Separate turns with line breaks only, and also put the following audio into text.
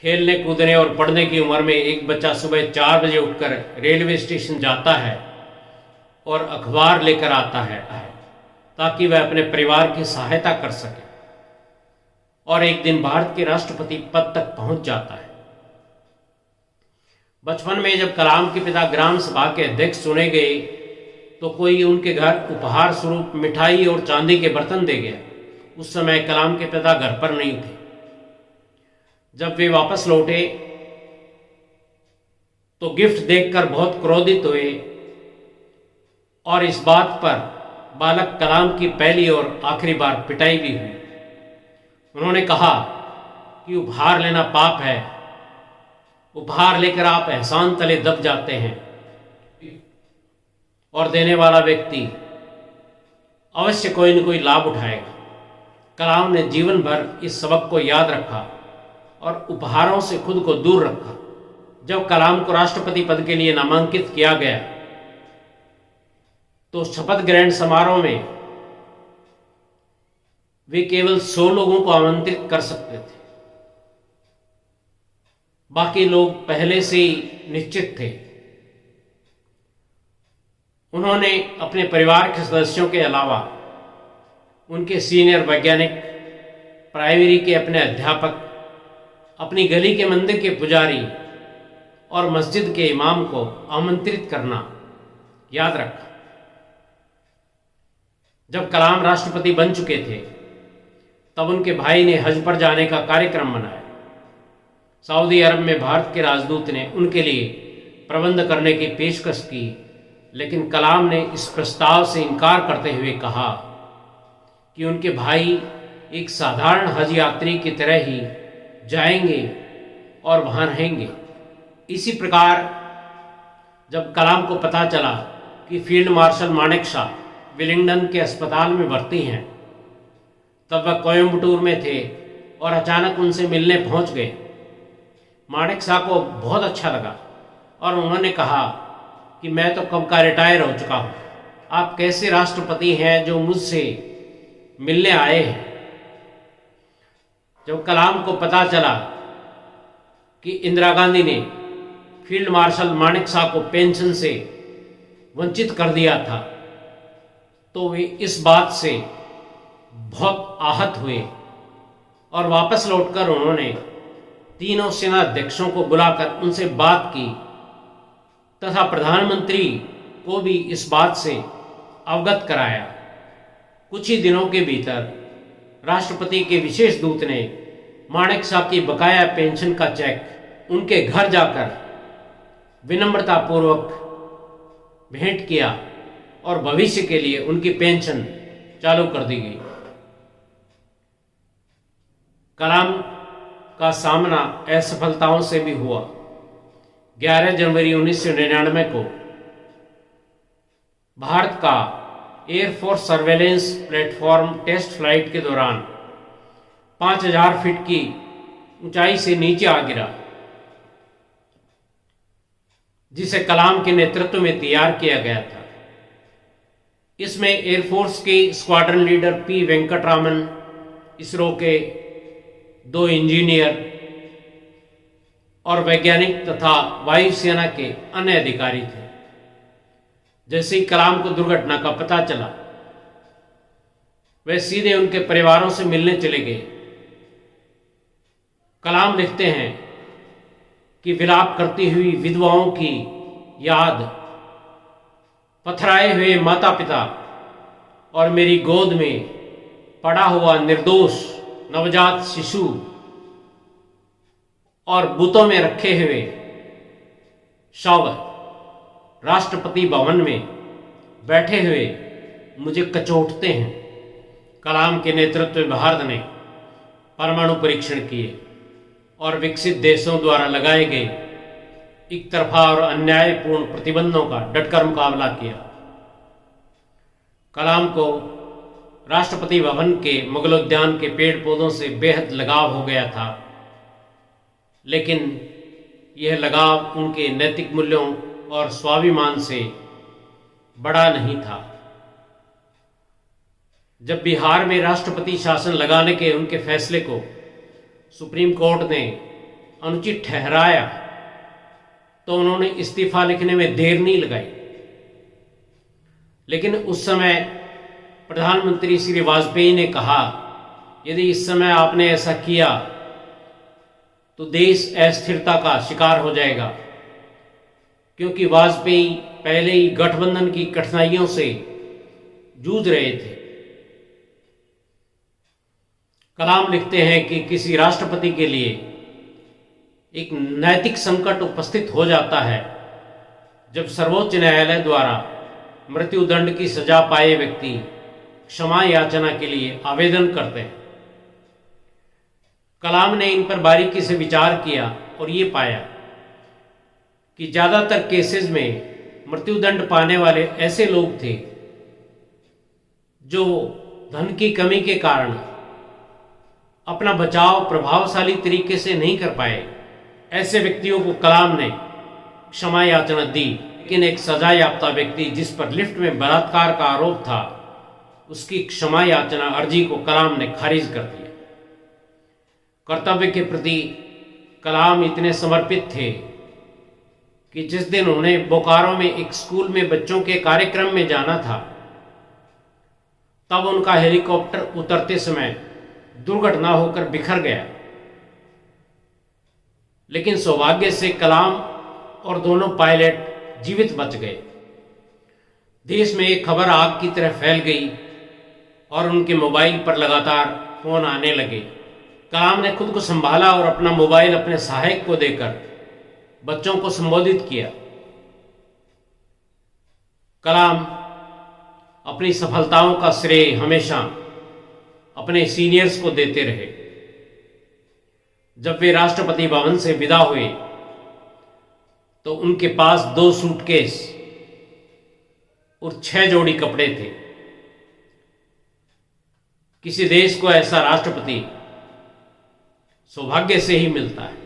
खेलने कूदने और पढ़ने की उम्र में एक बच्चा सुबह 4 बजे उठकर रेलवे स्टेशन जाता है और अखबार लेकर आता है ताकि वह अपने परिवार की सहायता कर सके और एक दिन भारत के राष्ट्रपति पद तक पहुंच जाता है। बचपन में जब कलाम के पिता ग्राम सभा के अध्यक्ष चुने गए तो कोई उनके घर उपहार स्वरूप मिठाई और चांदी के बर्तन दे गया। उस समय कलाम के पिता घर पर नहीं थे। जब वे वापस लौटे तो गिफ्ट देखकर बहुत क्रोधित हुए और इस बात पर बालक कलाम की पहली और आखिरी बार पिटाई भी हुई। उन्होंने कहा कि उपहार लेना पाप है, उपहार लेकर आप एहसान तले दब जाते हैं और देने वाला व्यक्ति अवश्य कोई न कोई लाभ उठाएगा। कलाम ने जीवन भर इस सबक को याद रखा और उपहारों से खुद को दूर रखा। जब कलाम को राष्ट्रपति पद के लिए नामांकित किया गया तो शपथ ग्रहण समारोह में वे केवल 100 लोगों को आमंत्रित कर सकते थे। बाकी लोग पहले से ही निश्चित थे। उन्होंने अपने परिवार के सदस्यों के अलावा उनके सीनियर वैज्ञानिक, प्राइमरी के अपने अध्यापक, अपनी गली के मंदिर के पुजारी और मस्जिद के इमाम को आमंत्रित करना याद रखा। जब कलाम राष्ट्रपति बन चुके थे तब उनके भाई ने हज पर जाने का कार्यक्रम बनाया। सऊदी अरब में भारत के राजदूत ने उनके लिए प्रबंध करने की पेशकश की, लेकिन कलाम ने इस प्रस्ताव से इनकार करते हुए कहा कि उनके भाई एक साधारण हज यात्री की तरह ही जाएंगे और वहां रहेंगे। इसी प्रकार जब कलाम को पता चला कि फील्ड मार्शल मानेकशॉ विलिंगडन के अस्पताल में भर्ती हैं, तब वह कोयम्बटूर में थे और अचानक उनसे मिलने पहुंच गए। मानेकशॉ को बहुत अच्छा लगा और उन्होंने कहा कि मैं तो कब का रिटायर हो चुका हूं, आप कैसे राष्ट्रपति हैं जो मुझसे मिलने आए हैं। जब कलाम को पता चला कि इंदिरा गांधी ने फील्ड मार्शल मानेकशॉ को पेंशन से वंचित कर दिया था तो वे इस बात से बहुत आहत हुए और वापस लौटकर उन्होंने तीनों सेना अध्यक्षों को बुलाकर उनसे बात की तथा प्रधानमंत्री को भी इस बात से अवगत कराया। कुछ ही दिनों के भीतर राष्ट्रपति के विशेष दूत ने मानेकशॉ की बकाया पेंशन का चेक उनके घर जाकर विनम्रतापूर्वक भेंट किया और भविष्य के लिए उनकी पेंशन चालू कर दी गई। कलाम का सामना असफलताओं से भी हुआ। 11 जनवरी 1999 को भारत का air force surveillance platform test flight के दौरान 5000 फीट की ऊंचाई से नीचे आ गिरा, जिसे कलाम के नेतृत्व में तैयार किया गया था। इसमें एयरफोर्स के squadron leader P Venkataraman, ISRO के 2 इंजीनियर और वैज्ञानिक तथा वायुसेना के अन्य अधिकारी थे। जैसे ही कलाम को दुर्घटना का पता चला वे सीधे उनके परिवारों से मिलने चले गए। कलाम लिखते हैं कि विलाप करती हुई विधवाओं की याद, पथराए हुए माता पिता और मेरी गोद में पड़ा हुआ निर्दोष नवजात शिशु और बूतों में रखे हुए शव राष्ट्रपति भवन में बैठे हुए मुझे कचोटते हैं। कलाम के नेतृत्व में भारत ने परमाणु परीक्षण किए और विकसित देशों द्वारा लगाए गए एक तरफा और अन्यायपूर्ण प्रतिबंधों का डटकर मुकाबला किया। कलाम को राष्ट्रपति भवन के मुगल उद्यान के पेड़ पौधों से बेहद लगाव हो गया था, लेकिन यह लगाव उनके नैतिक मूल्यों और स्वाभिमान से बड़ा नहीं था। जब बिहार में राष्ट्रपति शासन लगाने के उनके फैसले को सुप्रीम कोर्ट ने अनुचित ठहराया तो उन्होंने इस्तीफा लिखने में देर नहीं लगाई। लेकिन उस समय प्रधानमंत्री श्री वाजपेयी ने कहा, यदि इस समय आपने ऐसा किया तो देश अस्थिरता का शिकार हो जाएगा, क्योंकि वाजपेयी पहले ही गठबंधन की कठिनाइयों से जूझ रहे थे। कलाम लिखते हैं कि किसी राष्ट्रपति के लिए एक नैतिक संकट उपस्थित हो जाता है जब सर्वोच्च न्यायालय द्वारा मृत्युदंड की सजा पाए व्यक्ति क्षमा याचना के लिए आवेदन करते हैं। कलाम ने इन पर बारीकी से विचार किया और ये पाया कि ज़्यादातर केसेस में मृत्युदंड पाने वाले ऐसे लोग थे जो धन की कमी के कारण अपना बचाव प्रभावशाली तरीके से नहीं कर पाए। ऐसे व्यक्तियों को कलाम ने क्षमा याचना दी, लेकिन एक सजा याफ्ता व्यक्ति जिस पर लिफ्ट में बलात्कार का आरोप था, उसकी क्षमा याचना अर्जी को कलाम ने खारिज कर दिया। कर्तव्य के प्रति कलाम इतने समर्पित थे कि जिस दिन उन्हें बोकारो में एक स्कूल में बच्चों के कार्यक्रम में जाना था, तब उनका हेलीकॉप्टर उतरते समय दुर्घटना होकर बिखर गया। लेकिन सौभाग्य से कलाम और दोनों पायलट जीवित बच गए। देश में एक खबर आग की तरह फैल गई और उनके मोबाइल पर लगातार फोन आने लगे। कलाम ने खुद को संभाला और अपना मोबाइल अपने सहायक को देकर बच्चों को संबोधित किया। कलाम अपनी सफलताओं का श्रेय हमेशा अपने सीनियर्स को देते रहे। जब वे राष्ट्रपति भवन से विदा हुए तो उनके पास 2 सूटकेस और 6 जोड़ी कपड़े थे। किसी देश को ऐसा राष्ट्रपति सौभाग्य से ही मिलता है।